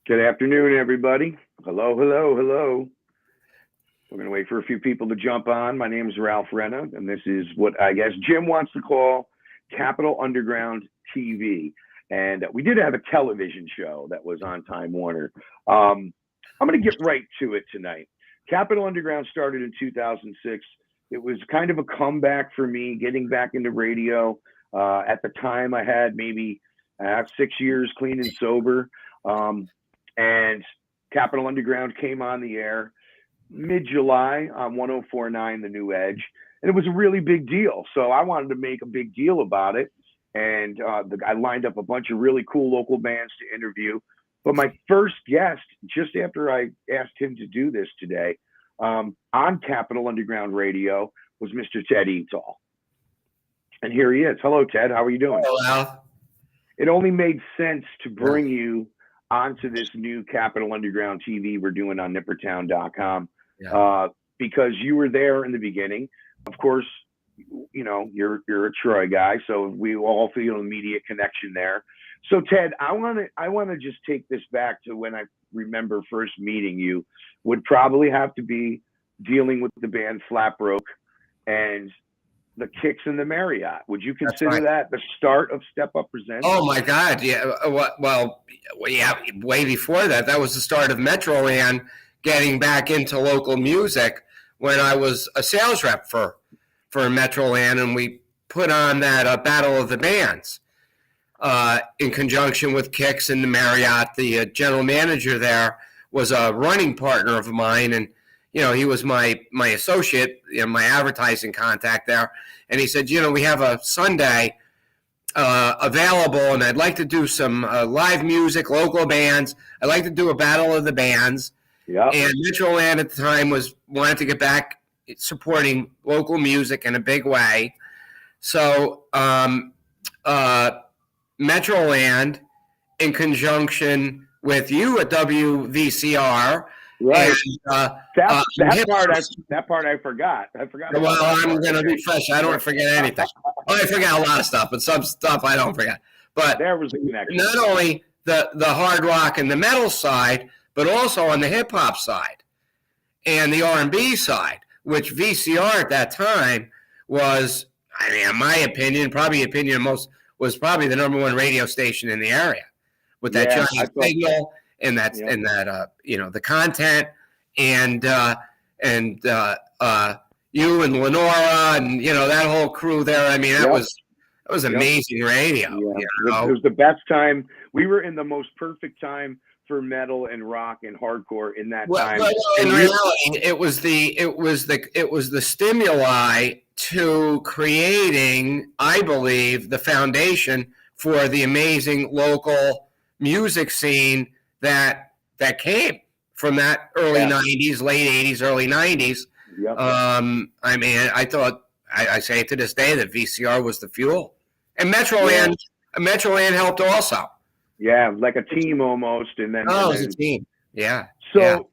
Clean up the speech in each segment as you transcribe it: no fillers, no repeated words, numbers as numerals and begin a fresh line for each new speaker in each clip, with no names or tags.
Good afternoon, everybody. Hello, hello, hello. We're going to wait for a few people to jump on. My name is Ralph Renna, and this is what I guess Jim wants to call Capital Underground TV. And we did have a television show that was on Time Warner. I'm going to get right to it tonight. Capital Underground started in 2006. It was kind of a comeback for me, getting back into radio. At the time, I had maybe 6 years clean and sober. And Capital Underground came on the air mid-July on 104.9 The New Edge. And it was a really big deal. So I wanted to make a big deal about it. And I lined up a bunch of really cool local bands to interview. But my first guest, just after I asked him to do this today, on Capital Underground Radio, was Mr. Ted Eatall. And here he is. Hello, Ted. How are you doing?
Hello, Al.
It only made sense to bring you onto this new Capital Underground TV we're doing on Nippertown.com because you were there in the beginning. Of course, you know, you're a Troy guy, so we all feel an immediate connection there. So Ted, I want to just take this back to when I remember first meeting you. Would probably have to be dealing with the band Flat Broke and the Kicks in the Marriott. Would you consider that the start of Step Up Presents?
Oh my God, yeah. Well, yeah. Way before that, that was the start of Metroland getting back into local music when I was a sales rep for Metroland, and we put on that Battle of the Bands in conjunction with Kicks in the Marriott. The general manager there was a running partner of mine, and you know, he was my associate, you know, my advertising contact there. And he said, you know, we have a Sunday available, and I'd like to do some live music, local bands. I'd like to do a Battle of the Bands.
Yeah.
And Metroland at the time wanted to get back supporting local music in a big way. So Metroland, in conjunction with you at WVCR,
right.
And,
that part I forgot.
Well, I'm going to be fresh. I don't forget anything. Oh, I forget a lot of stuff, but some stuff I don't forget. But
there was a connection.
Not only the hard rock and the metal side, but also on the hip hop side and the R&B side, which VCR at that time was, I mean, in my opinion, was probably the number one radio station in the area with that giant signal. And that's you know, the content and you and Lenora and you know that whole crew there. I mean, that was amazing radio.
Yeah.
You know?
It was the best time. We were in the most perfect time for metal and rock and hardcore in that time.
Well, in reality, it was the stimuli to creating, I believe, the foundation for the amazing local music scene that came from that early 90s, late 80s, early 90s.
Yep.
I mean, I thought, I say to this day that VCR was the fuel. And Metroland helped also.
Yeah, like a team almost. And then
it was a team. Yeah.
So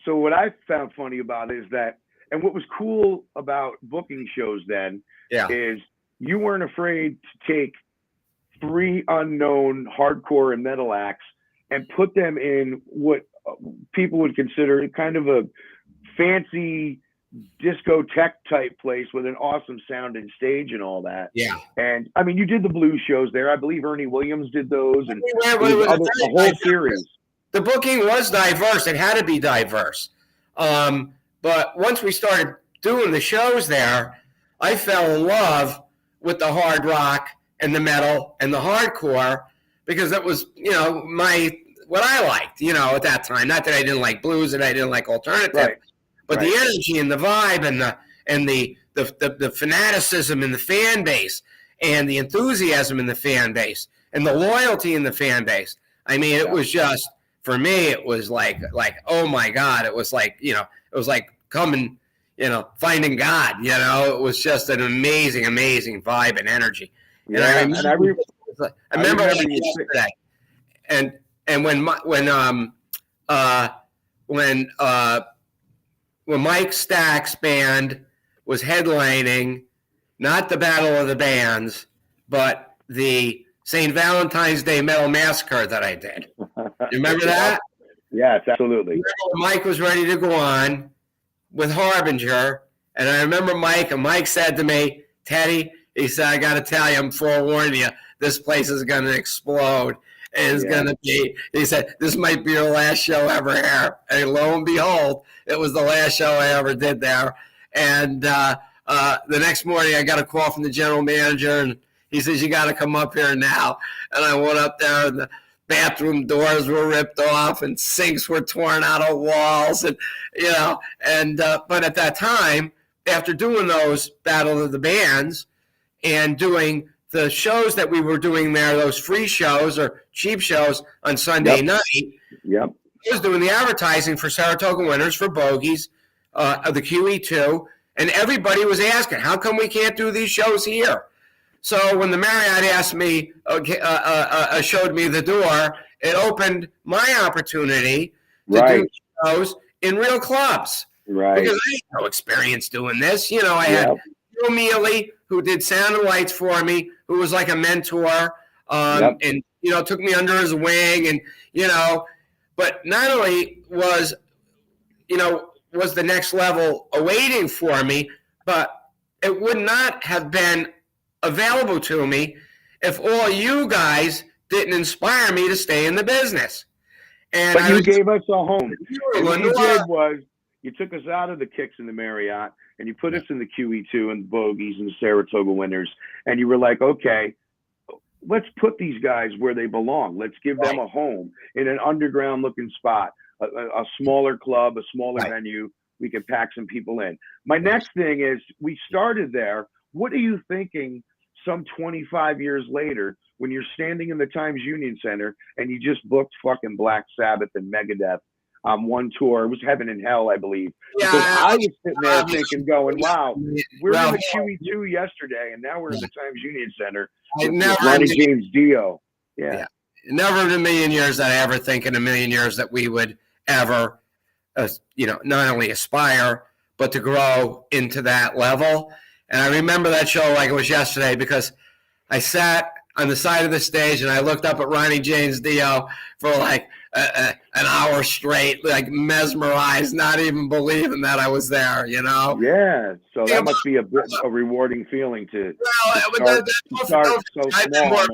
what I found funny about it is that, and what was cool about booking shows then is you weren't afraid to take 3 unknown hardcore and metal acts and put them in what people would consider kind of a fancy discotheque type place with an awesome sound and stage and all that.
Yeah.
And I mean, you did the blues shows there. I believe Ernie Williams did those, and the whole series.
The booking was diverse. It had to be diverse. But once we started doing the shows there, I fell in love with the hard rock and the metal and the hardcore, because that was, you know, what I liked, you know, at that time. Not that I didn't like blues and I didn't like alternative, but the energy and the vibe and the fanaticism in the fan base and the enthusiasm in the fan base and the loyalty in the fan base. I mean, it was just, for me, it was like, oh my God, it was like, you know, it was like coming, you know, finding God, you know, it was just an amazing, amazing vibe and energy.
Yeah,
and I remember yesterday. And when Mike Stack's band was headlining, not the Battle of the Bands, but the St. Valentine's Day Metal Massacre that I did. You remember that?
Yes, absolutely.
Mike was ready to go on with Harbinger, and I remember Mike, and Mike said to me, Teddy, he said, I got to tell you, I'm forewarning you, this place is going to explode. And it's going to be, he said, this might be your last show ever here. And lo and behold, it was the last show I ever did there. And the next morning, I got a call from the general manager, and he says, you got to come up here now. And I went up there, and the bathroom doors were ripped off, and sinks were torn out of walls. And, but at that time, after doing those Battle of the Bands and doing the shows that we were doing there, those free shows or cheap shows on Sunday night, I was doing the advertising for Saratoga Winners, for Bogies, of the QE2, and everybody was asking, how come we can't do these shows here? So when the Marriott asked me, showed me the door, it opened my opportunity to do shows in real clubs.
Right.
Because I had no experience doing this. I had Joe Mealy, who did sound and lights for me, who was like a mentor, and took me under his wing, and but not only was the next level awaiting for me, but it would not have been available to me if all you guys didn't inspire me to stay in the business. And
but you gave us a home. And what you did was you took us out of the Kicks in the Marriott, and you put us in the QE2 and the Bogies and the Saratoga Winners, and you were like, okay, let's put these guys where they belong. Let's give them a home in an underground-looking spot, a smaller club, a smaller venue. We could pack some people in. My next thing is, we started there. What are you thinking some 25 years later when you're standing in the Times Union Center and you just booked fucking Black Sabbath and Megadeth on one tour? It was Heaven and Hell, I believe. Because I was sitting there thinking, going, wow, we're in the QE2 yesterday, and now we're in the Times Union Center with Ronnie James Dio. Yeah.
Never in a million years that I ever think in a million years that we would ever, not only aspire, but to grow into that level. And I remember that show like it was yesterday, because I sat on the side of the stage and I looked up at Ronnie James Dio for like an hour straight, like mesmerized, not even believing that I was there,
Yeah, so that must be a rewarding feeling to start so small.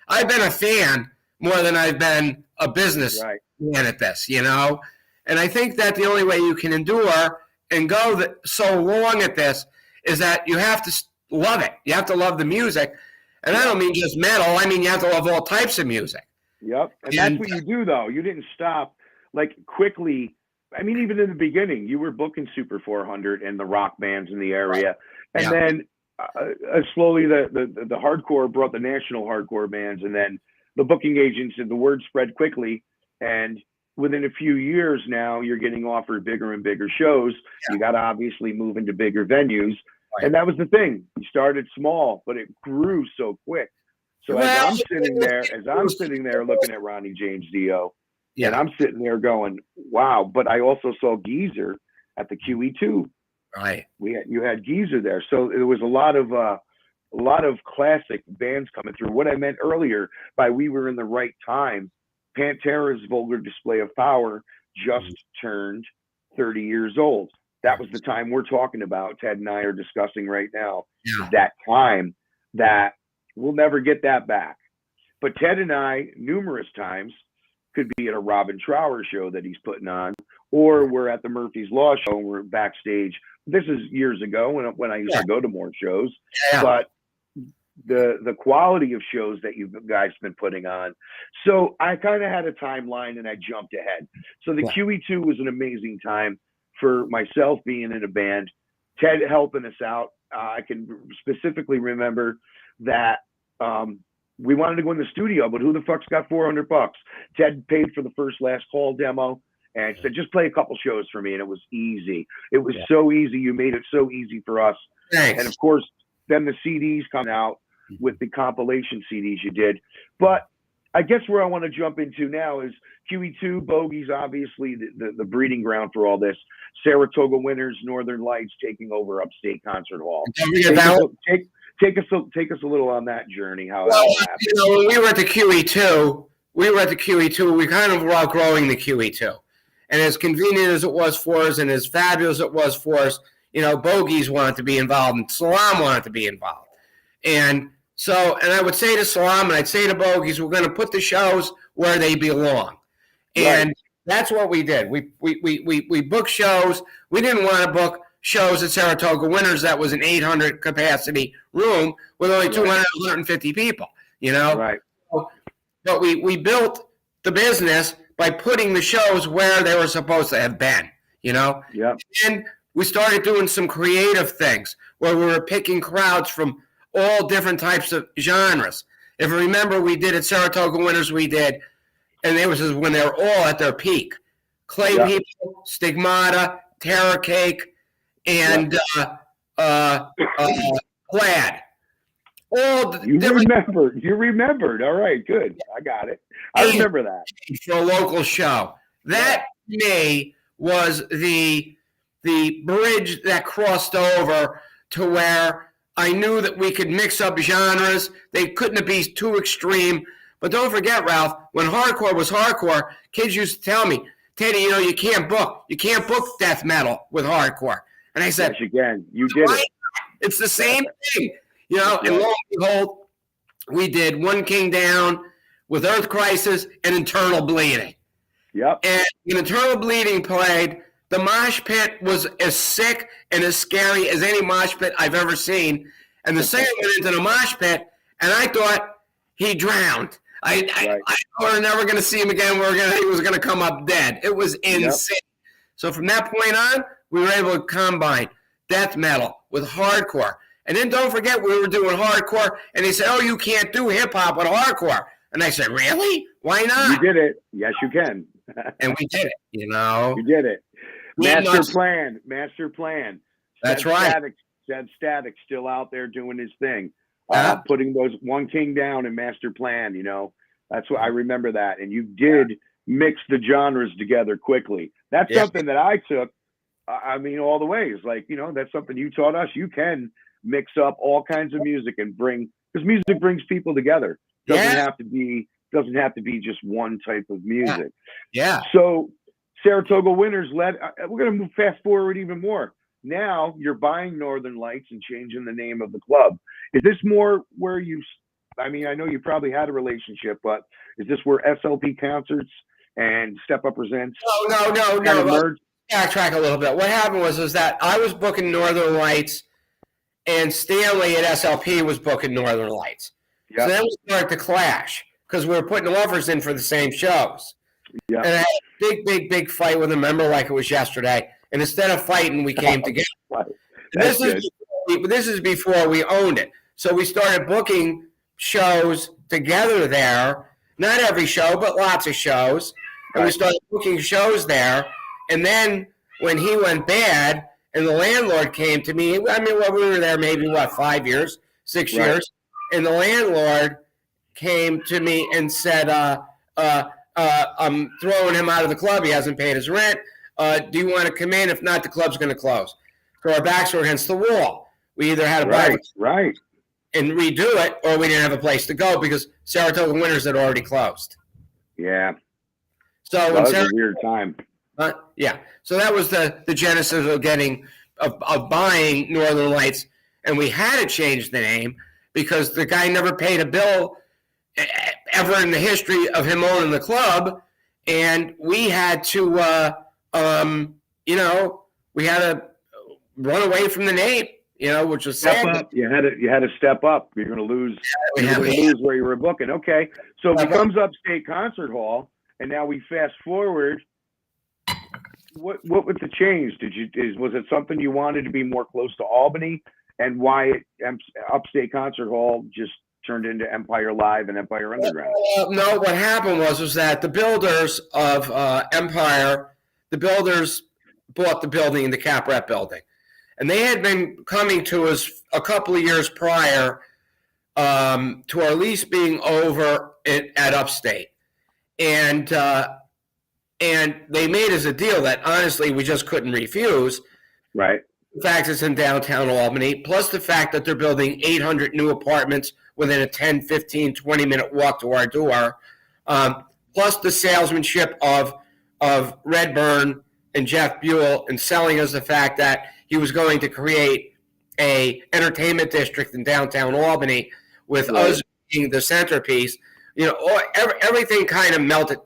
I've been a fan more than I've been a business man at this, And I think that the only way you can endure and go so long at this is that you have to love it. You have to love the music. And I don't mean just metal. I mean, you have to love all types of music.
Yep. And that's what you do, though. You didn't stop quickly. I mean, even in the beginning, you were booking Super 400 and the rock bands in the area. And then slowly the hardcore brought the national hardcore bands. And then the booking agents, and the word spread quickly. And within a few years now, you're getting offered bigger and bigger shows. You got to obviously move into bigger venues. And that was the thing. You started small, but it grew so quick. So as I'm sitting there looking at Ronnie James Dio, and I'm sitting there going, wow. But I also saw Geezer at the QE2.
Right.
You had Geezer there. So there was a lot of classic bands coming through. What I meant earlier by we were in the right time, Pantera's Vulgar Display of Power just turned 30 years old. That was the time we're talking about. Ted and I are discussing right now. That time that we'll never get that back. But Ted and I, numerous times, could be at a Robin Trower show that he's putting on, or we're at the Murphy's Law show and we're backstage. This is years ago when I used to go to more shows. But the quality of shows that you guys been putting on. So I kind of had a timeline and I jumped ahead. So the QE2 was an amazing time for myself being in a band, Ted helping us out. I can specifically remember that we wanted to go in the studio, but who the fuck's got $400? Ted paid for the first Last Call demo and said, just play a couple shows for me. And it was easy. It was so easy. You made it so easy for us.
Thanks.
And of course, then the CDs come out with the compilation CDs you did. But I guess where I want to jump into now is QE2, Bogies, obviously the breeding ground for all this. Saratoga Winners, Northern Lights taking over Upstate Concert Hall. Take us a little on that journey. How that happened.
When we were at the QE2, we were at the QE2. We kind of were outgrowing the QE2. And as convenient as it was for us and as fabulous it was for us, Bogies wanted to be involved and Salam wanted to be involved. And so, and I would say to Salam and I'd say to Bogies, we're going to put the shows where they belong. And that's what we did. We booked shows. We didn't want to book shows at Saratoga Winters that was an 800 capacity room with only 200, 150 people,
Right.
But we built the business by putting the shows where they were supposed to have been,
Yeah.
And we started doing some creative things where we were picking crowds from all different types of genres. If you remember, we did at Saratoga Winters, and it was when they were all at their peak. Clay People, Stigmata, Terror Cake, and Plaid.
You remembered. All right, good. I got it. I remember that.
For a local show. That, to me, was the bridge that crossed over to where I knew that we could mix up genres. They couldn't be too extreme. But don't forget, Ralph, when hardcore was hardcore, kids used to tell me, Teddy, you can't book death metal with hardcore. And I said,
yes, you can. You did it.
It's the same thing. And lo and behold, we did One King Down with Earth Crisis and Internal Bleeding.
Yep.
And when Internal Bleeding played, the mosh pit was as sick and as scary as any mosh pit I've ever seen. And the singer went into the mosh pit, and I thought he drowned. I thought we're never going to see him again. He was going to come up dead. It was insane. Yep. So from that point on, we were able to combine death metal with hardcore. And then don't forget, we were doing hardcore, and they said, oh, you can't do hip-hop with hardcore. And I said, really? Why not?
You did it. Yes, you can.
And we did it, You
did it. Master Plan.
That's right.
Static still out there doing his thing. Putting those One King Down and Master Plan, That's what I remember that. And you did mix the genres together quickly. That's something that I took, all the ways. Like, that's something you taught us. You can mix up all kinds of music and because music brings people together. Doesn't have to be just one type of music.
Yeah.
So Saratoga Winters we're going to move fast forward even more. Now you're buying Northern Lights and changing the name of the club. Is this more where I know you probably had a relationship, but is this where SLP Concerts and Step Up Presents?
No. Backtrack a little bit. What happened was that I was booking Northern Lights, and Stanley at SLP was booking Northern Lights. Yep. So then we started to clash because we were putting offers in for the same shows. Yep. And I had a big fight with a member like it was yesterday. And instead of fighting, we came together. This is before we owned it. So we started booking shows together there. Not every show, but lots of shows. And we started booking shows there. And then when he went bad and the landlord came to me, we were there maybe, 5 years, 6 years. And the landlord came to me and said, I'm throwing him out of the club. He hasn't paid his rent. Do you want to come in? If not, the club's going to close. So our backs were against the wall. We either had to buy and redo it, or we didn't have a place to go because Saratoga Winters had already closed.
Yeah.
So
that was a weird time.
So that was the genesis of buying Northern Lights, and we had to change the name because the guy never paid a bill ever in the history of him owning the club, and we had to, we had to run away from the name, which was sad.
Step up. You had to step up. You're going to lose. Lose where you were booking. Okay, so it becomes Upstate Concert Hall, and now we fast forward. What was the change? Was it something you wanted to be more close to Albany, and why Upstate Concert Hall just turned into Empire Live and Empire Underground?
No, what happened was that the builders of Empire, bought the building, the Capret building. And they had been coming to us a couple of years prior to our lease being over at Upstate. And they made us a deal that, honestly, we just couldn't refuse.
Right.
The fact it's in downtown Albany, plus the fact that they're building 800 new apartments within a 10, 15, 20-minute walk to our door. plus the salesmanship of Redburn and Jeff Buell and selling us the fact that he was going to create a entertainment district in downtown Albany with us being the centerpiece. Everything kind of melted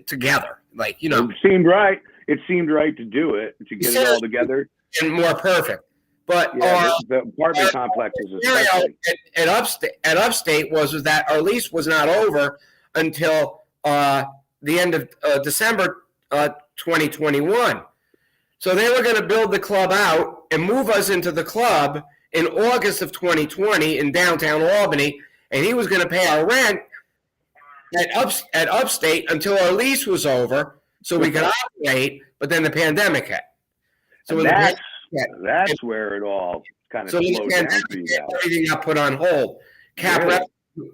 together. Like,
it seemed right. It seemed right to do it, to get it all together.
And more perfect. But
the apartment complexes especially.
At Upstate was that our lease was not over until the end of December 2021. So they were going to build the club out and move us into the club in August of 2020 in downtown Albany, and he was going to pay our rent at Upstate until our lease was over so we could operate, but then the pandemic hit. So
that's where it all kind of slowed down for you guys.
Everything got put on hold. Rep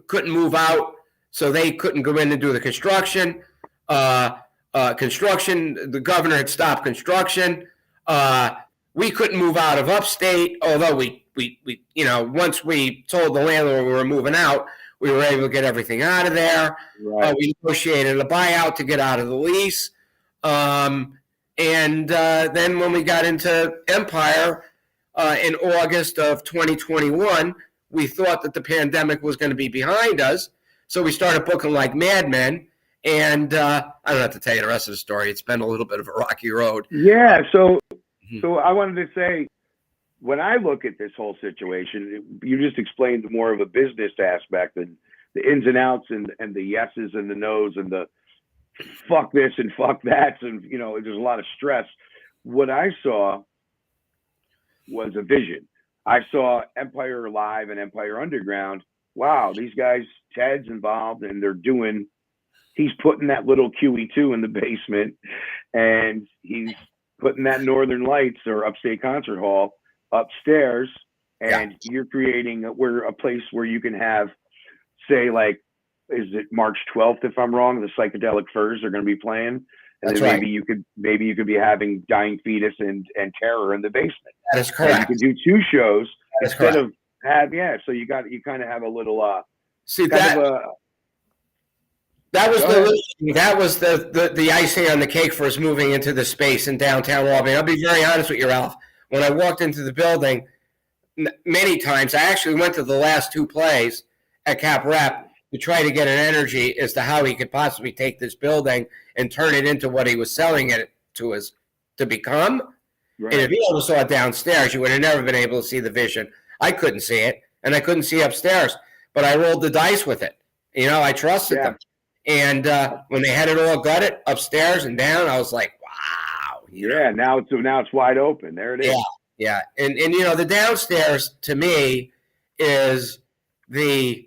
couldn't move out, so they couldn't go in and do the construction. The governor had stopped construction. We couldn't move out of Upstate, although we once we told the landlord we were moving out, we were able to get everything out of there.
Right.
We negotiated a buyout to get out of the lease. And then when we got into Empire in August of 2021, we thought that the pandemic was going to be behind us. So we started booking like madmen. And I don't have to tell you the rest of the story. It's been a little bit of a rocky road.
Yeah. So I wanted to say, when I look at this whole situation, you just explained more of a business aspect and the ins and outs and the yeses and the nos and the fuck this and fuck that. And, there's a lot of stress. What I saw was a vision. I saw Empire Live and Empire Underground. Wow, these guys, Ted's involved and he's putting that little QE2 in the basement, and he's putting that Northern Lights or Upstate Concert Hall upstairs, and you're creating a place where you can have, say, like, is it March 12th, if I'm wrong, the Psychedelic Furs are going to be playing, and then maybe you could be having Dying Fetus and Terror in the basement.
That is correct.
And you could do two shows instead of so you kind of have a little
That was the icing on the cake for us moving into the space in downtown Albany. I'll be very honest with you, Ralph. When I walked into the building, many times, I actually went to the last two plays at Cap Rep to try to get an energy as to how he could possibly take this building and turn it into what he was selling it to us to become. Right. And if you ever saw it downstairs, you would have never been able to see the vision. I couldn't see it, and I couldn't see upstairs, but I rolled the dice with it. I trusted them. And when they had it all gutted upstairs and down, I was like, wow.
Now it's wide open. There it is.
Yeah. And the downstairs to me is the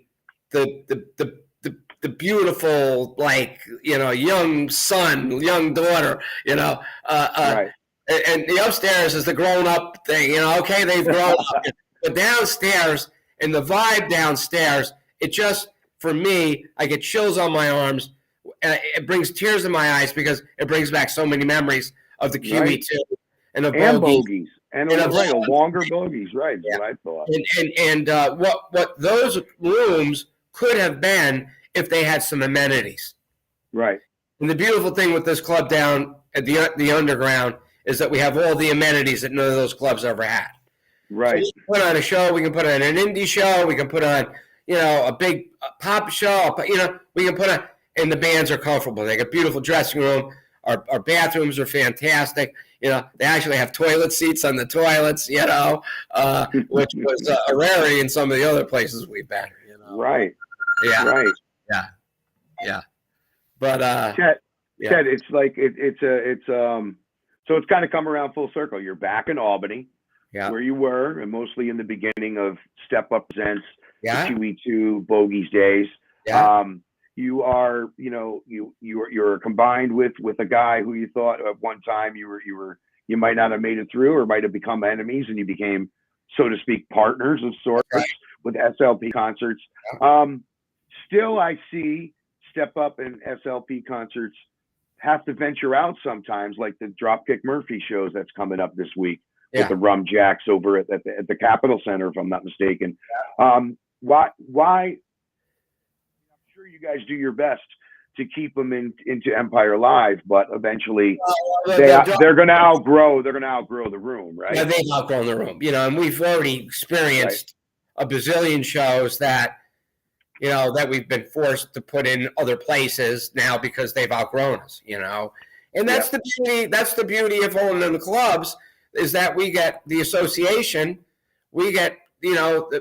beautiful, like, young son, young daughter, right. And the upstairs is the grown up thing, okay, they've grown up. But downstairs and the vibe downstairs, it just, for me, I get chills on my arms. It brings tears in my eyes because it brings back so many memories of the QE2 and of bogeys.
And longer bogeys, right? That's what I thought.
And what those rooms could have been if they had some amenities.
Right.
And the beautiful thing with this club down at the Underground is that we have all the amenities that none of those clubs ever had.
Right.
So we can put on a show. We can put on an indie show. We can put on a big pop show, we can put and the bands are comfortable. They got beautiful dressing room. Our bathrooms are fantastic. They actually have toilet seats on the toilets, which was a rarity in some of the other places we've been.
Right.
Yeah.
Right.
Yeah. But
Chet, it's like so it's kind of come around full circle. You're back in Albany, where you were, and mostly in the beginning of Step Up Presents. The QE2 Bogies days. You are, you're combined with a guy who you thought at one time you might not have made it through or might have become enemies, and you became, so to speak, partners of sorts with SLP concerts. Still, I see Step Up and SLP concerts have to venture out sometimes, like the Dropkick Murphy shows that's coming up this week with the Rum Jacks over at the Capitol Center, if I'm not mistaken. Why? I'm sure you guys do your best to keep them into Empire Live, but eventually
Well,
they're going to outgrow the room, right?
Yeah, they've outgrown the room, and we've already experienced a bazillion shows that, that we've been forced to put in other places now because they've outgrown us, and that's the beauty. That's the beauty of owning the clubs, is that we get the association, we get the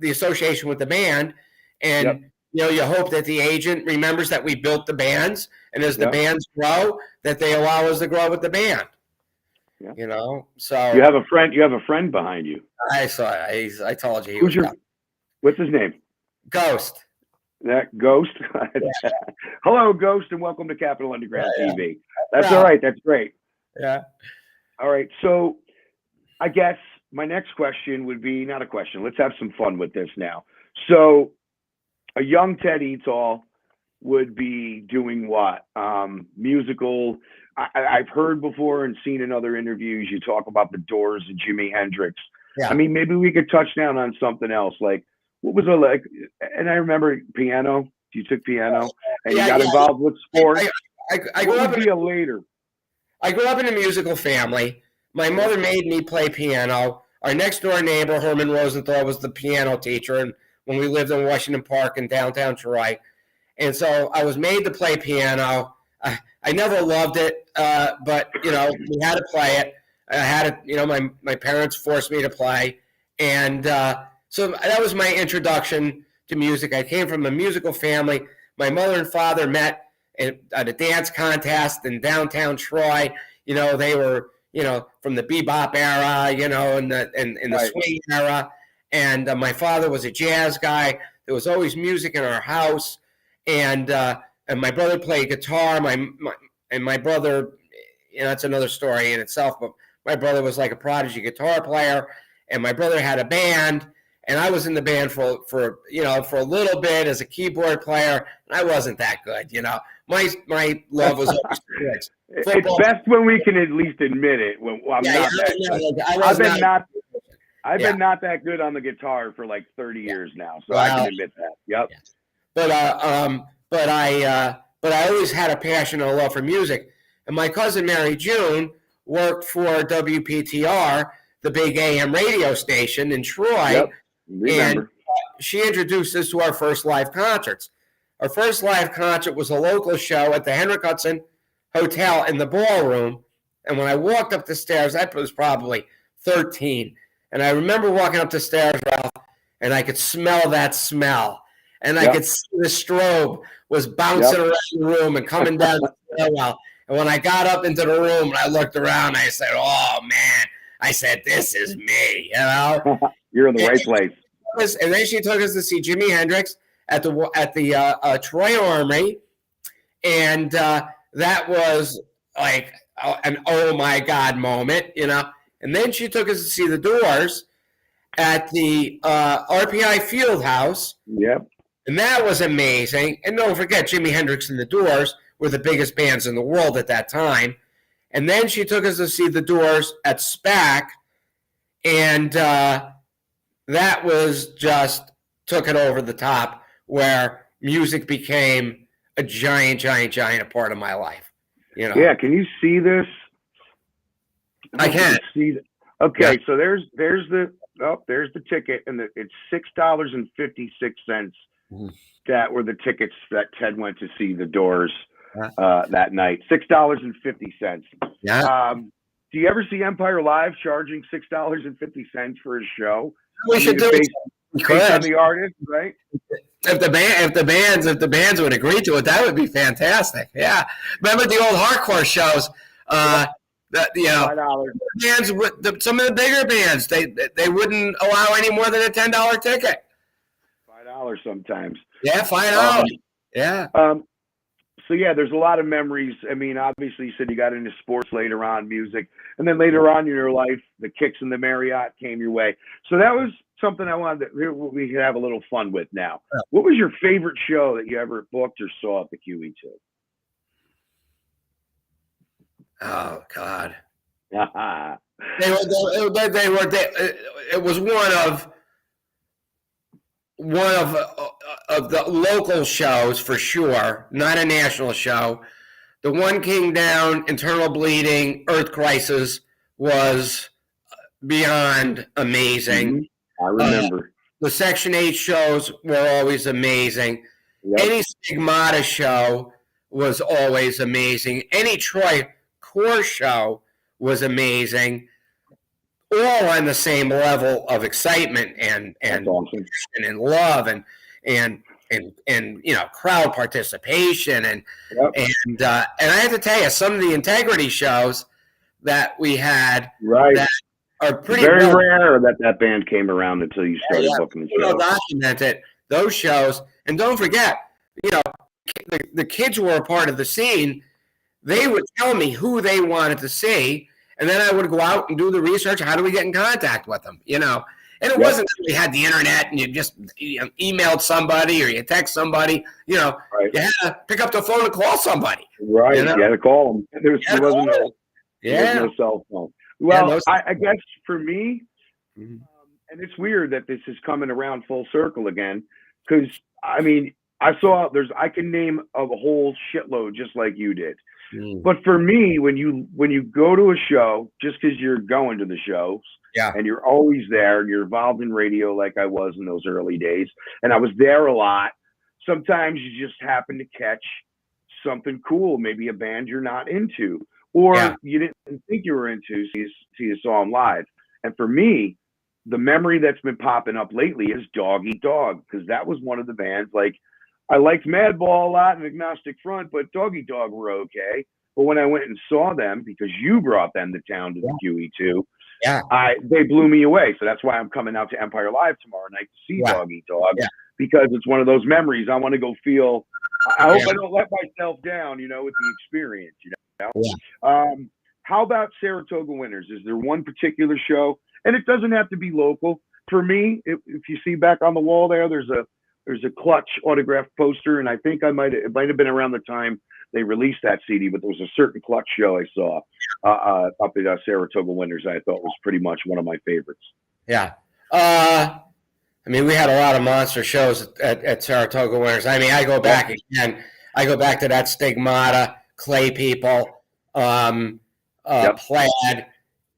association with the band, and you hope that the agent remembers that we built the bands, and as the bands grow, that they allow us to grow with the band.
Yeah.
So
you have a friend behind you.
I saw it. I told you.
What's his name?
Ghost.
That Ghost.
Yeah.
Hello, Ghost, and welcome to Capital Underground TV. That's all right. That's great.
Yeah.
All right. So I guess my next question would be not a question. Let's have some fun with this now. So a young Ted Eatall would be doing what? Musical. I've heard before and seen in other interviews you talk about the Doors and Jimi Hendrix.
Yeah.
I mean, maybe we could touch down on something else. Like, what was it like? And I remember piano. You took piano and you got involved with sports.
I grew up
later.
I grew up in a musical family. My mother made me play piano. Our next door neighbor, Herman Rosenthal, was the piano teacher, and when we lived in Washington Park in downtown Troy. And so I was made to play piano. I never loved it, but, we had to play it. I had it, my parents forced me to play. And so that was my introduction to music. I came from a musical family. My mother and father met at a dance contest in downtown Troy. They were, from the bebop era, and the swing era. And my father was a jazz guy. There was always music in our house. And my brother played guitar. My brother, that's another story in itself, but my brother was like a prodigy guitar player, and my brother had a band, and I was in the band for a little bit as a keyboard player, and I wasn't that good, My love was always sports.
It's best when we can at least admit it. I've been not that good on the guitar for like 30 years now, so I can admit that. Yep.
But I always had a passion and a love for music. And my cousin Mary June worked for WPTR, the big AM radio station in Troy.
Yep. Remember.
And she introduced us to our first live concerts. Our first live concert was a local show at the Henrik Hudson Hotel in the ballroom. And when I walked up the stairs, I was probably 13. And I remember walking up the stairs, Ralph, and I could smell that smell. And I could see the strobe was bouncing around the room and coming down the stairwell. And when I got up into the room and I looked around, I said, "Oh man!" I said, "This is me."
You're in the right place.
And then she took us to see Jimi Hendrix at the Troy Armory, and that was like an oh my god moment, And then she took us to see the Doors at the RPI Fieldhouse.
Yep.
And that was amazing. And don't forget, Jimi Hendrix and the Doors were the biggest bands in the world at that time. And then she took us to see the Doors at SPAC. And that was just took it over the top, where music became a giant part of my life.
Yeah, can you see this?
I can.
See okay, so there's the ticket, and it's $6.56. That were the tickets that Ted went to see the Doors that night. $6.50.
Yeah.
Do you ever see Empire Live charging $6.50 for a show?
We should do it
based on the artist, right?
If the bands would agree to it, that would be fantastic. Yeah. Remember the old hardcore shows? Bands, some of the bigger bands, they wouldn't allow any more than a $10 ticket.
$5 sometimes.
Yeah, $5. Yeah.
So yeah, there's a lot of memories. I mean, obviously, you said you got into sports later on, music, and then later on in your life, the Kicks and the Marriott came your way. So that was something I wanted we could have a little fun with now.
Yeah.
What was your favorite show that you ever booked or saw at the QE2?
Oh God.
They
were. It was one of the local shows for sure, not a national show. The One King Down, Internal Bleeding, Earth Crisis was beyond amazing.
I remember.
The Section 8 shows were always amazing.
Yep.
Any Stigmata show was always amazing. Any Troy Core show was amazing. All on the same level of excitement and
awesome.
and love and crowd participation and I have to tell you, some of the integrity shows that we had that are pretty
very rare that band came around until you started booking the show.
Documented those shows, and don't forget, the kids who were a part of the scene, they would tell me who they wanted to see. And then I would go out and do the research. How do we get in contact with them? And it wasn't that we had the internet and you just emailed somebody or you text somebody. You had to pick up the phone and call somebody.
Right. You had to call them. There wasn't no cell phone. Well, I guess for me, and it's weird that this is coming around full circle again, because I can name a whole shitload just like you did. But for me, when you go to a show, just because you're going to the shows, and you're always there, and you're involved in radio like I was in those early days, and I was there a lot. Sometimes you just happen to catch something cool, maybe a band you're not into, or you didn't think you were into, so you saw them live. And for me, the memory that's been popping up lately is Dog Eat Dog, because that was one of the bands. Like, I liked Madball a lot and Agnostic Front, but Dog Eat Dog were okay. But when I went and saw them, because you brought them to town to the QE2, they blew me away. So that's why I'm coming out to Empire Live tomorrow night to see Dog Eat Dog, because it's one of those memories. I want to go feel. I hope I don't let myself down, with the experience. How about Saratoga Winters? Is there one particular show? And it doesn't have to be local. For me, if you see back on the wall there's a Clutch autographed poster, and I think it might have been around the time they released that CD, but there was a certain Clutch show I saw up at Saratoga Winters I thought was pretty much one of my favorites. Yeah.
We had a lot of monster shows at Saratoga Winters. I go back again. I go back to that Stigmata, Clay People, Plaid,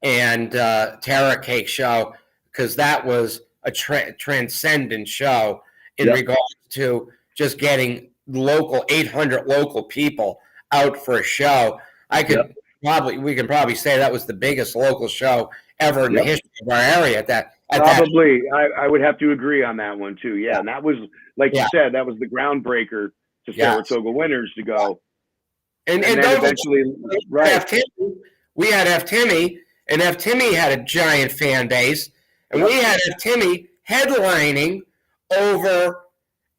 and Terror Cake show, because that was a transcendent show in regards to just getting 800 local people out for a show. We can probably say that was the biggest local show ever in the history of our area.
I would have to agree on that one too. Yeah, and that was, like you said, that was the groundbreaker to Saratoga Winters to go. And then eventually,
we had F. Timmy, and F. Timmy had a giant fan base, and we had F. Timmy headlining over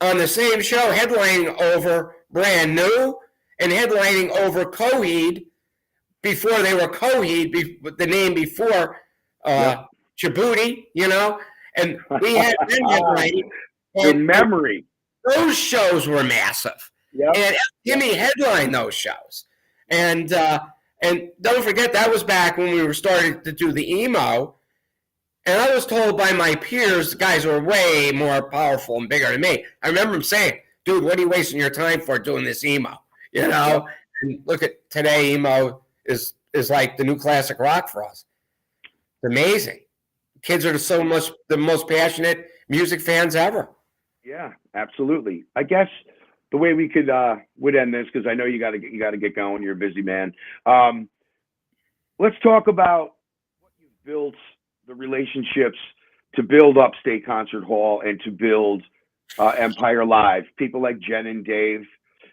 on the same show, headlining over Brand New and headlining over Coheed before they were Coheed, the name before Djibouti, and we had them headlining.
The memory.
Those shows were massive. Yep. And Timmy headlined those shows. And don't forget, that was back when we were starting to do the emo. And I was told by my peers, guys who were way more powerful and bigger than me, I remember them saying, dude, what are you wasting your time for doing this emo? And look at today, emo is like the new classic rock for us. It's amazing. Kids are the most passionate music fans ever.
Yeah, absolutely. I guess the way we would end this, because I know you got to get going. You're a busy man. Let's talk about what you've built, the relationships to build Upstate Concert Hall and to build Empire Live. People like Jen and Dave,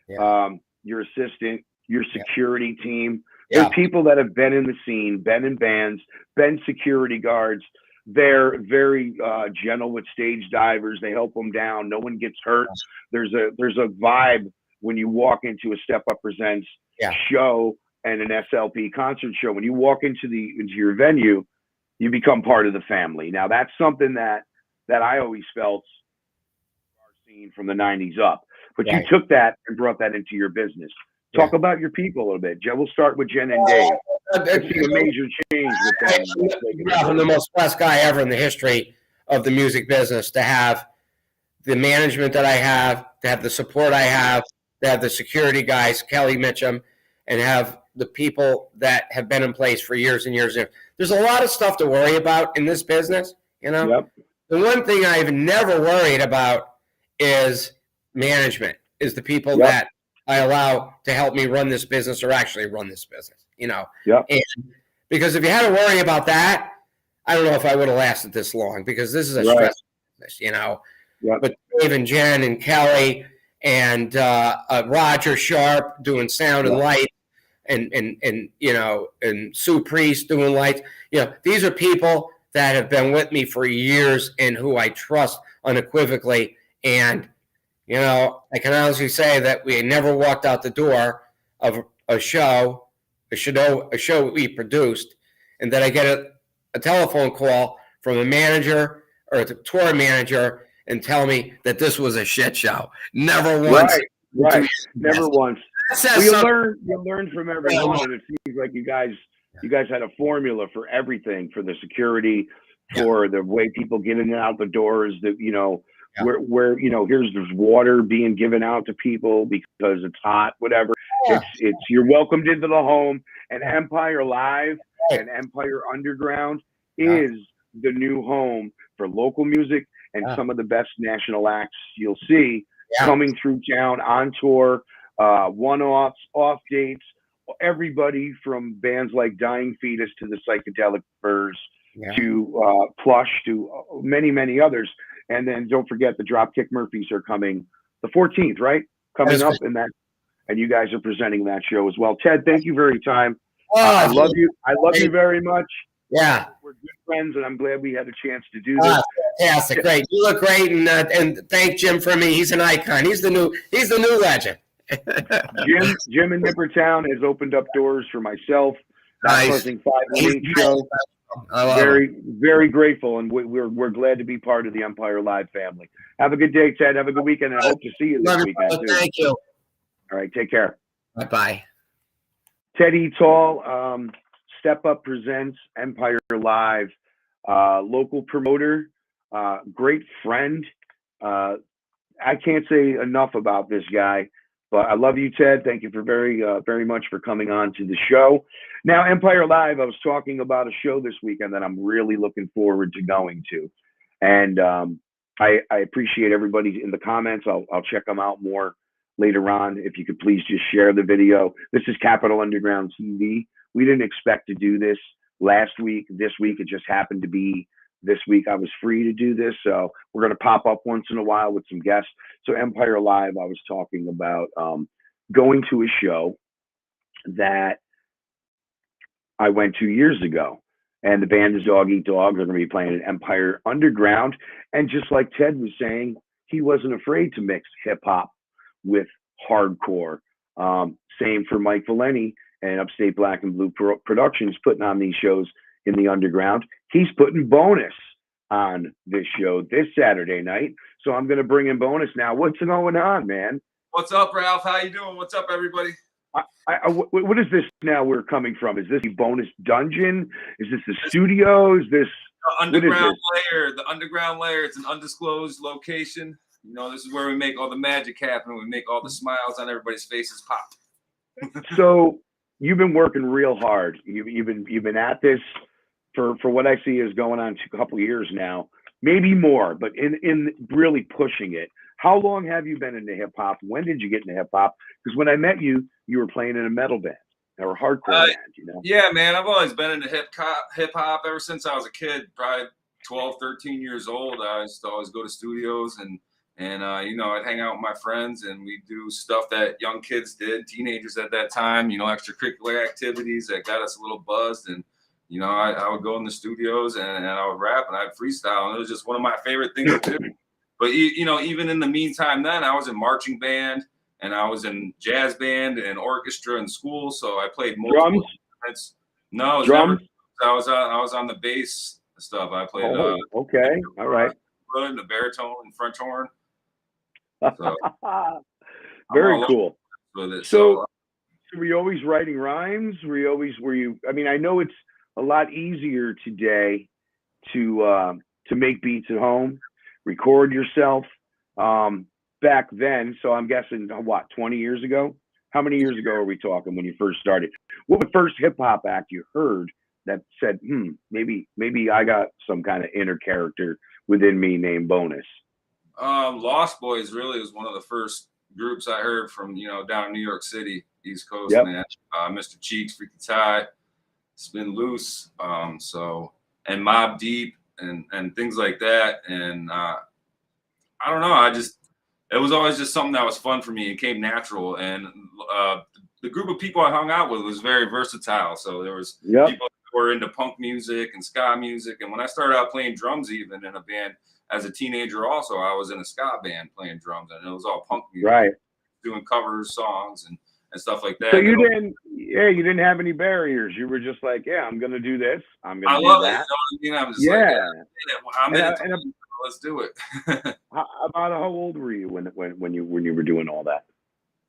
your assistant, your security team. They're people that have been in the scene, been in bands, been security guards. They're very gentle with stage divers. They help them down. No one gets hurt. There's a vibe when you walk into a Step Up Presents show and an SLP concert show. When you walk into your venue, you become part of the family. Now that's something that I always felt our scene from the 90s up. But you took that and brought that into your business. Talk about your people a little bit. We'll start with Jen and Dave. I've seen a major change with them.
I'm the most blessed guy ever in the history of the music business to have the management that I have, to have the support I have, to have the security guys, Kelly Mitchum, and have the people that have been in place for years and years and years. There's a lot of stuff to worry about in this business, you know?
Yep.
The one thing I've never worried about is management, is the people
Yep.
that I allow to help me run this business or actually run this business, you know?
Yep.
And because if you had to worry about that, I don't know if I would have lasted this long, because this is a
Right.
stressful business, you know?
Yep.
But Dave and Jen and Kelly and Roger Sharp doing sound and
Yep.
light, and you know, and Sue Priest doing lights. You know, these are people that have been with me for years and who I trust unequivocally. And you know, I can honestly say that we never walked out the door of a show we produced, and that I get a telephone call from a manager or a tour manager and tell me that this was a shit show. Never once.
Right. Never once.
That
Well,
says something.
you learn from everyone, and it seems like you guys had a formula for everything, for the security, for the way people get in and out the doors, that, you know, where you know, there's water being given out to people because it's hot, whatever. It's you're welcomed into the home, and Empire Live and Empire Underground is the new home for local music and some of the best national acts you'll see coming through town on tour, one-offs, off dates, everybody from bands like Dying Fetus to the Psychedelic Furs to Plush to many, many others. And then don't forget the Dropkick Murphys are coming the 14th, right? Coming up in that, and you guys are presenting that show as well. Ted, thank you for your time. I love you. I love you very much.
Yeah,
we're good friends, and I'm glad we had a chance to do this.
Fantastic, great. You look great, and thank Jim for me. He's an icon. He's the new legend.
Jim in Nippertown has opened up doors for myself. That Buzzing 518 show. Very, very grateful, and we're glad to be part of the Empire Live family. Have a good day, Ted. Have a good weekend, and I hope to see you this weekend too.
Thank you.
All right, take care.
Bye.
Ted E. Tall, Step Up presents Empire Live. Local promoter, great friend. I can't say enough about this guy. But I love you, Ted. Thank you for very much for coming on to the show. Now, Empire Live, I was talking about a show this weekend that I'm really looking forward to going to. And I appreciate everybody in the comments. I'll check them out more later on. If you could please just share the video. This is Capital Underground TV. We didn't expect to do this last week. This week, it just happened to be this week I was free to do this. So we're going to pop up once in a while with some guests. So Empire Live, I was talking about going to a show that I went 2 years ago. And the band is Dog Eat Dog. They're going to be playing at Empire Underground. And just like Ted was saying, he wasn't afraid to mix hip hop with hardcore. Same for Mike Valeni and Upstate Black and Blue Productions, putting on these shows in the underground. He's putting Bonus on this show this Saturday night. So I'm going to bring in Bonus now. What's going on, man?
What's up, Ralph? How you doing? What's up, everybody?
What is this now we're coming from? Is this the Bonus Dungeon? Is this the studio? Is this
the underground layer? The underground layer. It's an undisclosed location. You know, this is where we make all the magic happen. We make all the smiles on everybody's faces pop.
So you've been working real hard. You've been at this for what I see is going on a couple of years now, maybe more, but in really pushing it. How long have you been into hip hop? When did you get into hip hop? Because when I met you, you were playing in a metal band or a hardcore band, you know?
Yeah, man. I've always been into hip hop ever since I was a kid, probably 12, 13 years old. I used to always go to studios and you know, I'd hang out with my friends and we'd do stuff that young kids did, teenagers at that time, you know, extracurricular activities that got us a little buzzed. And, you know, I would go in the studios and I would rap and I'd freestyle. And it was just one of my favorite things to do. But, you know, even in the meantime, then I was in marching band and I was in jazz band and orchestra in school. So I played multiple instruments. No, it was
drums?
I was on the bass stuff. I played.
Okay. All right.
The baritone and French horn. So,
very cool.
With it.
So were you always writing rhymes? Were you, I mean, I know it's a lot easier today to make beats at home, record yourself. back then. So I'm guessing, what, 20 years ago? How many years ago are we talking when you first started? What was the first hip hop act you heard that said, maybe I got some kind of inner character within me named Bonus?
Lost Boys really was one of the first groups I heard from, down in New York City, East Coast,
Yep.
man. Mr. Cheeks, Freaky Ty, Spin Loose, and Mobb Deep and things like that. And I don't know, it was always just something that was fun for me. It came natural. And the group of people I hung out with was very versatile. So there was people who were into punk music and ska music. And when I started out playing drums, even in a band as a teenager, also, I was in a ska band playing drums, and it was all punk music,
right?
Doing covers, songs, and stuff like that.
So you didn't have any barriers. You were just like, yeah, I'm going to do this. I'm going to do
love
that.
It, you know what I mean? I'm just like, I'm in it. Let's do it.
How old were you when you were doing all that?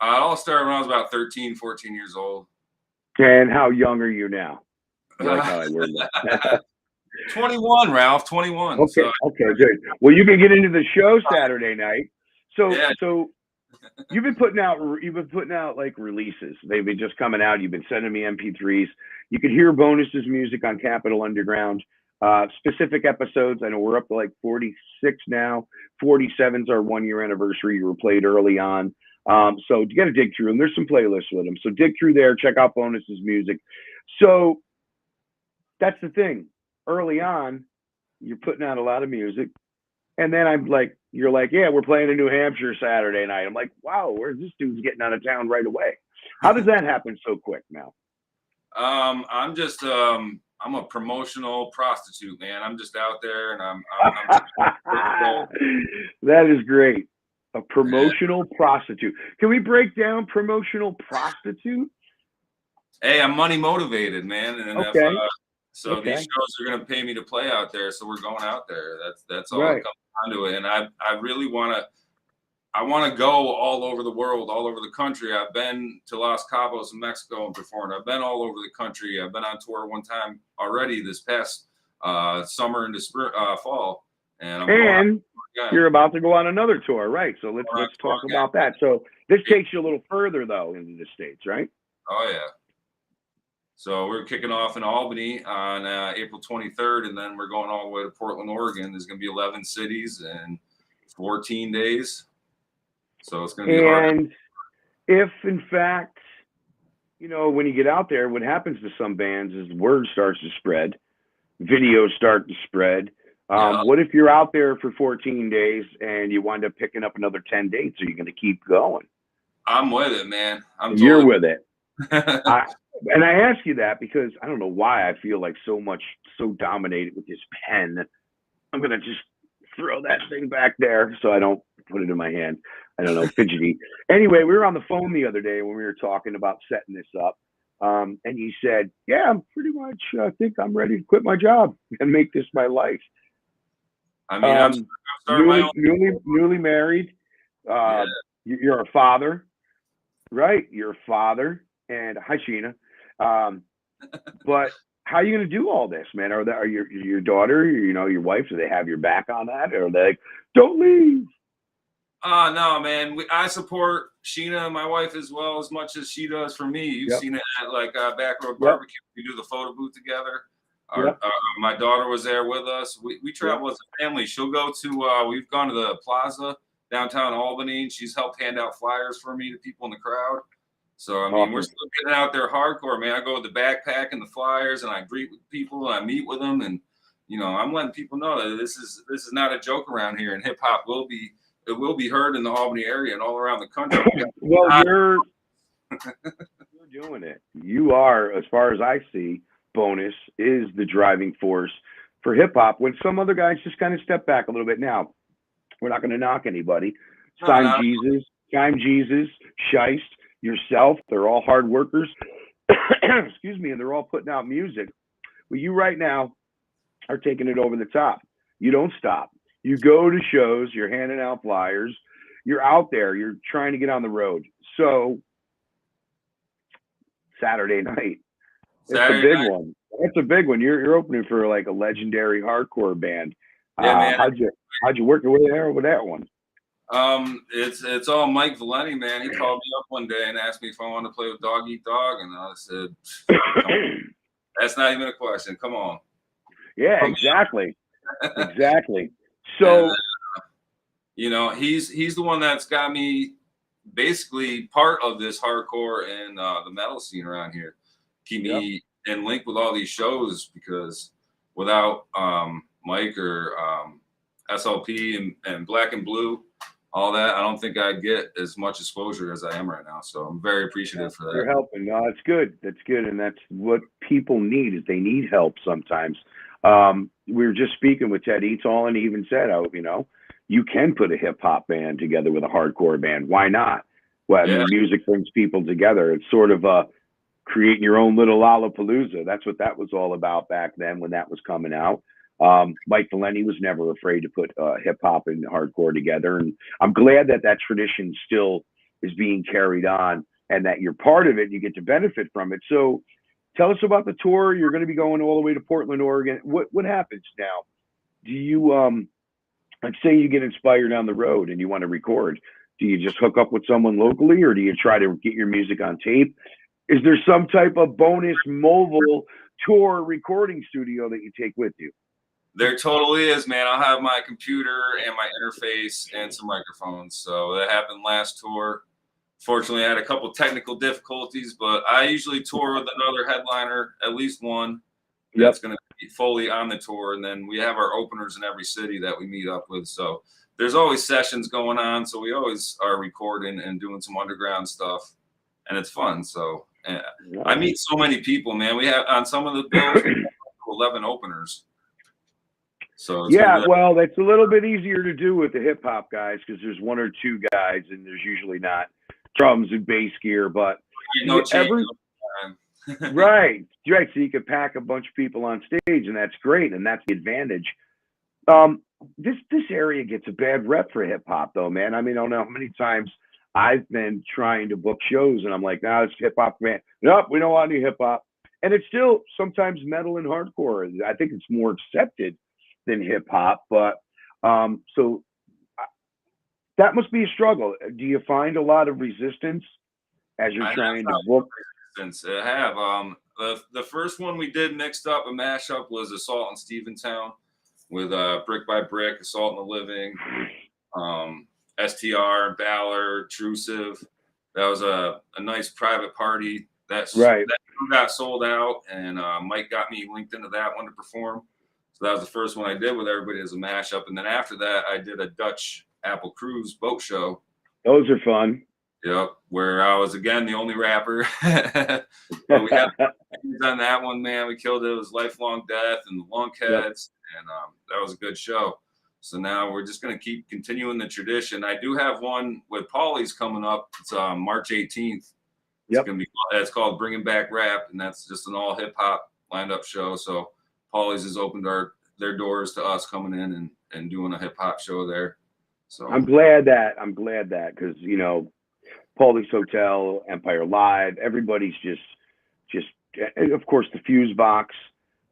It all started when I was about 13, 14 years old.
And how young are you now? I like how I word that.
21, Ralph. 21.
Okay,
so.
Okay, good. Well, you can get into the show Saturday night. So you've been putting out like releases. They've been just coming out. You've been sending me MP3s. You could hear Bonus's music on Capitol Underground. Specific episodes. I know we're up to like 46 now. 47's our 1-year anniversary. You were played early on. So you got to dig through them. There's some playlists with them. So dig through there. Check out Bonus's music. So that's the thing. Early on, you're putting out a lot of music. And then you're like, yeah, we're playing in New Hampshire Saturday night. I'm like, wow, where's this dude's getting out of town right away? How does that happen so quick now?
I'm just, I'm a promotional prostitute, man. I'm just out there and I'm
That is great. A promotional prostitute. Can we break down promotional prostitute?
Hey, I'm money motivated, man. And
okay.
These shows are going to pay me to play out there, so we're going out there. That's all
right.
It comes down to it. And I really want to go all over the world, all over the country. I've been to Los Cabos in Mexico and performed. I've been all over the country. I've been on tour one time already this past summer into fall. And
you're about to go on another tour, right? So let's talk about that. So this takes you a little further though into the States, right?
Oh yeah. So we're kicking off in Albany on April 23rd, and then we're going all the way to Portland, Oregon. There's going to be 11 cities and 14 days. So it's going to be hard.
And if, in fact, when you get out there, what happens to some bands is word starts to spread, videos start to spread. What if you're out there for 14 days and you wind up picking up another 10 dates? Are you going to keep going?
I'm with it, man.
You're with it. And I ask you that because I don't know why I feel like so dominated with this pen. I'm going to just throw that thing back there so I don't put it in my hand. I don't know, fidgety. Anyway, we were on the phone the other day when we were talking about setting this up. And you said, yeah, I'm pretty much, I think I'm ready to quit my job and make this my life.
I mean, I'm
newly married. You're a father, right? You're a father. And hi, Sheena. But how are you going to do all this, man? Are your daughter, your wife, do they have your back on that? Or are they like, don't leave?
No, man. I support Sheena, my wife, as well as much as she does for me. You've seen it at Back Road Barbecue. We do the photo booth together. My daughter was there with us. We travel as a family. She'll go to, we've gone to the plaza downtown Albany, and she's helped hand out flyers for me to people in the crowd. So, I mean, we're still getting out there hardcore, man. I go with the backpack and the flyers, and I greet with people, and I meet with them. And, I'm letting people know that this is not a joke around here, and hip-hop will be heard in the Albany area and all around the country.
Well, you're doing it. You are, as far as I see, Bonus is the driving force for hip-hop when some other guys just kind of step back a little bit. Now, we're not going to knock anybody. Sign Jesus, Shiest, yourself, they're all hard workers. Excuse me, and they're all putting out music. Well, you right now are taking it over the top. You don't stop. You go to shows, you're handing out flyers, you're out there, you're trying to get on the road. So Saturday night, it's a big one. It's a big one. You're opening for like a legendary hardcore band.
Yeah, man.
How'd you work your way there with that one?
It's all Mike Valenti, man. He called me up one day and asked me if I wanted to play with Dog Eat Dog, and I said, come on. That's not even a question. Come on.
Yeah,
Come
exactly.
on.
Exactly.
And
So,
you know, he's the one that's got me basically part of this hardcore and the metal scene around here. Keep
yep.
me in link with all these shows, because without Mike or SLP and Black and Blue, all that, I don't think I'd get as much exposure as I am right now. So I'm very appreciative for that.
You're helping. No, that's good. That's good. And that's what people need, is they need help sometimes. We were just speaking with Ted Eatall, and he even said, oh, you know, you can put a hip hop band together with a hardcore band. Why not? Well, I mean, music brings people together. It's sort of creating your own little Lollapalooza. That's what that was all about back then when that was coming out. Mike Valenti was never afraid to put hip hop and hardcore together. And I'm glad that that tradition still is being carried on, and that you're part of it and you get to benefit from it. So tell us about the tour. You're going to be going all the way to Portland, Oregon. What happens now? Do you like, say you get inspired on the road and you want to record? Do you just hook up with someone locally, or do you try to get your music on tape? Is there some type of bonus mobile tour recording studio that you take with you?
There totally is, man. I'll have my computer and my interface and some microphones. So that happened last tour. Fortunately, I had a couple technical difficulties, but I usually tour with another headliner, at least one, that's going to be fully on the tour. And then we have our openers in every city that we meet up with. So there's always sessions going on. So we always are recording and doing some underground stuff, and it's fun. So I meet so many people, man. We have on some of the bills, 11 openers. So
yeah, well, that's a little bit easier to do with the hip hop guys, because there's one or two guys, and there's usually not drums and bass gear. But right. So you can pack a bunch of people on stage, and that's great, and that's the advantage. This area gets a bad rep for hip hop, though, man. I mean, I don't know how many times I've been trying to book shows, and I'm like, nah, it's hip hop, man. Nope, we don't want any hip hop. And it's still sometimes metal and hardcore. I think it's more accepted than hip hop, but so that must be a struggle. Do you find a lot of resistance as you're trying to book?
I have. The first one we did mixed up a mashup was Assault in Steventown with Brick by Brick, Assault in the Living, STR, Balor, Trucive. That was a nice private party. That got sold out, and Mike got me linked into that one to perform. So that was the first one I did with everybody as a mashup. And then after that, I did a Dutch Apple Cruise boat show.
Those are fun.
Yep, where I was, again, the only rapper. But we had on that one, man. We killed it. It was Lifelong Death and the Lunkheads, and that was a good show. So now we're just going to keep continuing the tradition. I do have one with Paulie's coming up. It's March 18th. It's called Bringing Back Rap, and that's just an all hip-hop lined-up show. So Paulie's has opened their doors to us coming in and doing a hip hop show there. So
I'm glad that because, you know, Paulie's Hotel, Empire Live, everybody's just and of course the Fuse Box,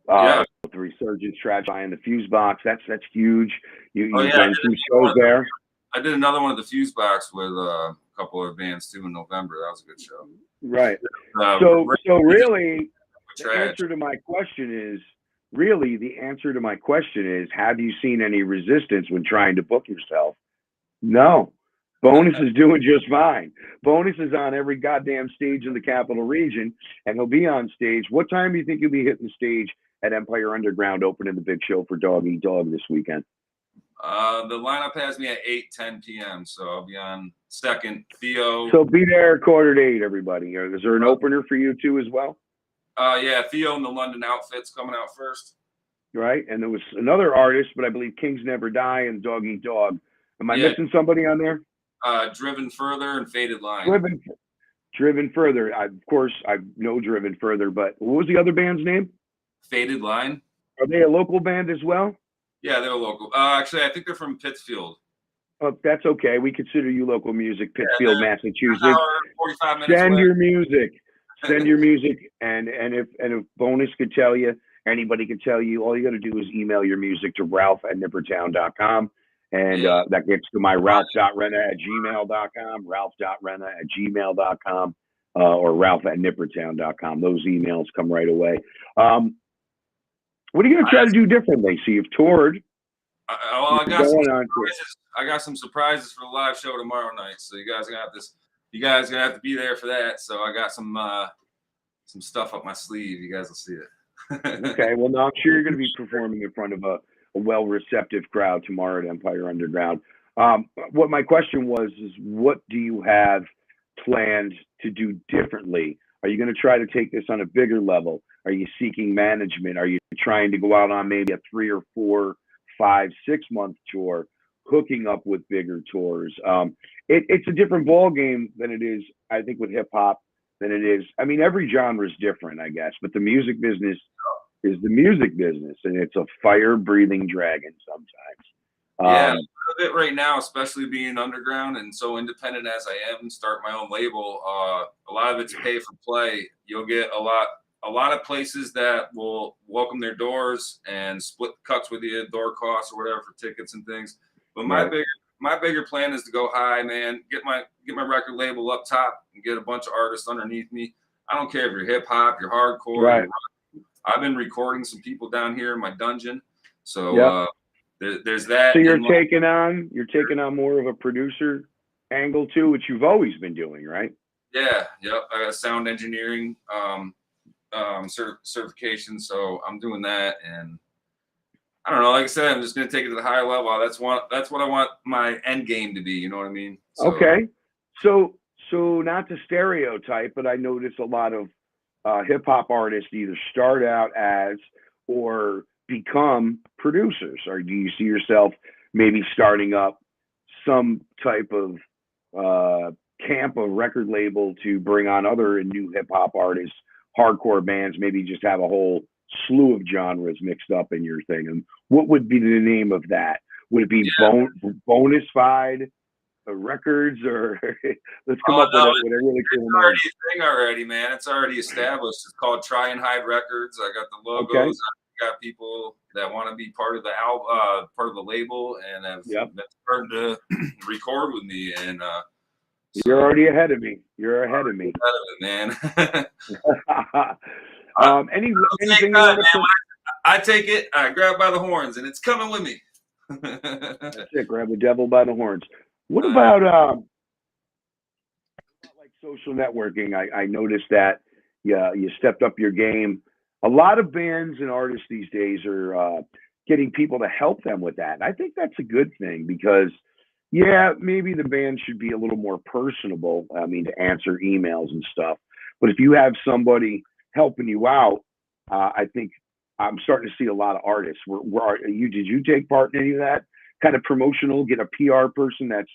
the Resurgence Tragedy and the Fuse Box. That's huge. You done some shows there.
I did another one at the Fuse Box with a couple of bands too in November. That was a good show.
Right. So really, the answer to my question is, have you seen any resistance when trying to book yourself? No. Bonus is doing just fine. Bonus is on every goddamn stage in the capital region, and he'll be on stage. What time do you think you'll be hitting the stage at Empire Underground, opening the big show for Dog Eat Dog this weekend?
The lineup has me at 8:10 p.m., so I'll be on second. Theo.
So be there at 7:45, everybody. Is there an opener for you too as well?
Yeah, Theo and the London Outfits coming out first.
Right, and there was another artist, but I believe Kings Never Die and Dog Eat Dog. Am I missing somebody on there?
Driven Further and Faded Line.
Driven Further. I know Driven Further, but what was the other band's name?
Faded Line.
Are they a local band as well?
Yeah, they're local. Actually, I think they're from Pittsfield.
Oh, that's okay. We consider you local music, Pittsfield, Massachusetts.
45 minutes
Send
away.
your music. Send your music, and if Bonus could tell you, anybody could tell you, all you got to do is email your music to Ralph@nippertown.com, And
Yeah.
that gets to my ralph.renna@gmail.com, ralph.renna@gmail.com, or ralph@nippertown.com. Those emails come right away. What are you going to try to do differently? So you've toured.
Well, I
You're
got some
going on tour.
surprises. I got some surprises for the live show tomorrow night. So you guys gonna have to be there for that. So I got some stuff up my sleeve. You guys will see it.
Okay. Well, no, I'm sure you're going to be performing in front of a well-receptive crowd tomorrow at Empire Underground. What my question was is, what do you have planned to do differently? Are you going to try to take this on a bigger level? Are you seeking management? Are you trying to go out on maybe a 3 or 4, 5, 6 month tour, hooking up with bigger tours? It's a different ball game than it is, I think, with hip hop than it is. I mean, every genre is different, I guess, but the music business is the music business, and it's a fire-breathing dragon sometimes.
Yeah, a bit right now, especially being underground and so independent as I am, start my own label. A lot of it's pay for play. You'll get a lot of places that will welcome their doors and split cuts with you, door costs or whatever for tickets and things. But my bigger plan is to go high, man. Get my record label up top and get a bunch of artists underneath me. I don't care if you're hip hop, you're hardcore.
Right.
I've been recording some people down here in my dungeon, so there's that.
So you're taking on more of a producer angle too, which you've always been doing, right?
Yeah, yep. I got sound engineering certification, so I'm doing that, and I don't know. Like I said, I'm just gonna take it to the higher level. That's what I want my end game to be. You know what I mean? So,
okay. So not to stereotype, but I notice a lot of hip hop artists either start out as or become producers. Or do you see yourself maybe starting up some type of camp, a record label to bring on other and new hip hop artists, hardcore bands, maybe just have a whole slew of genres mixed up in your thing? And what would be the name of that? Would it be Bonus-fied records, or let's come up with a really cool name?
Already a thing already, man. It's already established. It's called Try and Hide Records. I got the logos.
Okay.
I got people that want to be part of the album, part of the label, and have been starting to record with me. And
you're already ahead of me. You're ahead of me,
man.
Anything?
I take it. I grab by the horns, and it's coming with me.
That's it. Grab the devil by the horns. What about like social networking? I noticed that you stepped up your game. A lot of bands and artists these days are getting people to help them with that. And I think that's a good thing because, maybe the band should be a little more personable. I mean, to answer emails and stuff. But if you have somebody helping you out, I think I'm starting to see a lot of artists. Did you take part in any of that kind of promotional? Get a PR person that's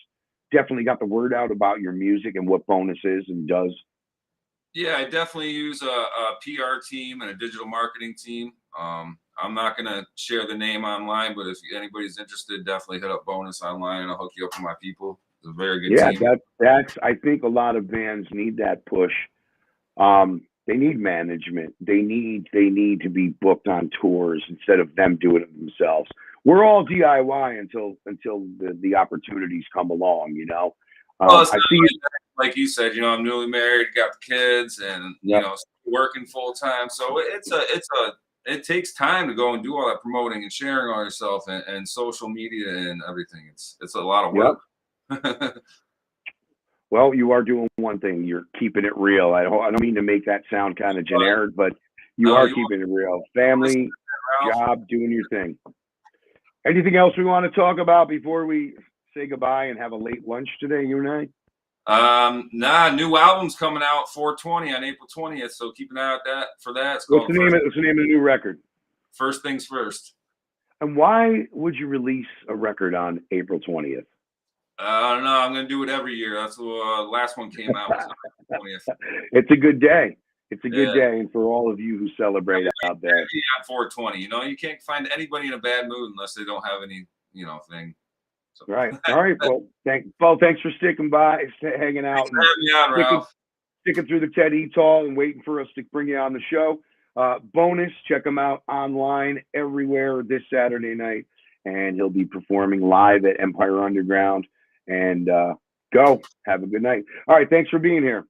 definitely got the word out about your music and what Bonus is and does?
Yeah, I definitely use a PR team and a digital marketing team. I'm not going to share the name online, but if anybody's interested, definitely hit up Bonus online and I'll hook you up with my people. It's a very good team.
That's I think a lot of bands need that push. They need management. They need to be booked on tours instead of them doing it themselves. We're all DIY until the opportunities come along, you know.
I see, like you said, you know, I'm newly married, got the kids, and you know, working full time. So it takes time to go and do all that promoting and sharing on yourself and social media and everything. It's a lot of work.
Yep. Well, you are doing one thing. You're keeping it real. I don't mean to make that sound kind of generic, but you are keeping it real. Family, job, doing your thing. Anything else we want to talk about before we say goodbye and have a late lunch today, you and I?
New album's coming out 4/20 on April 20th, so keep an eye out for that.
What's the name of the new record?
First Things First.
And why would you release a record on April 20th?
I don't know. I'm going to do it every year. That's the last one came out on April 20th.
It's a good day. It's a good day, and for all of you who celebrate out there.
On 4/20, you know, you can't find anybody in a bad mood unless they don't have any, thing. So.
Right. All right. Well, thanks for sticking by, hanging out,
Thanks for having me on, Ralph.
Sticking through the Ted E. Tall and waiting for us to bring you on the show. Bonus, check them out online everywhere this Saturday night. and he'll be performing live at Empire Underground. And go have a good night. All right, thanks for being here.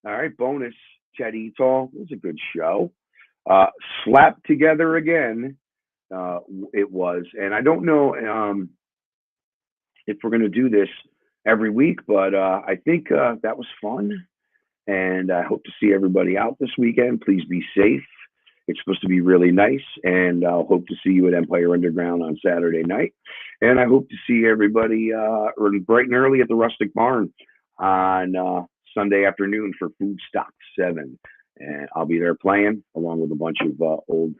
All right, bonus, Ted Eatall. It was a good show. Slapped together again. It was, and I don't know if we're going to do this every week, but I think that was fun, and I hope to see everybody out this weekend. Please be safe. It's supposed to be really nice, and I'll hope to see you at Empire Underground on Saturday night. And I hope to see everybody bright and early at the Rustic Barn on Sunday afternoon for Food Stock 7. And I'll be there playing along with a bunch of old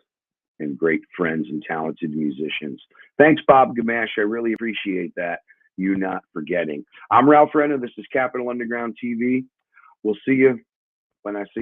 and great friends and talented musicians. Thanks, Bob Gamash. I really appreciate that. You not forgetting. I'm Ralph Renna. This is Capital Underground TV. We'll see you when I see you.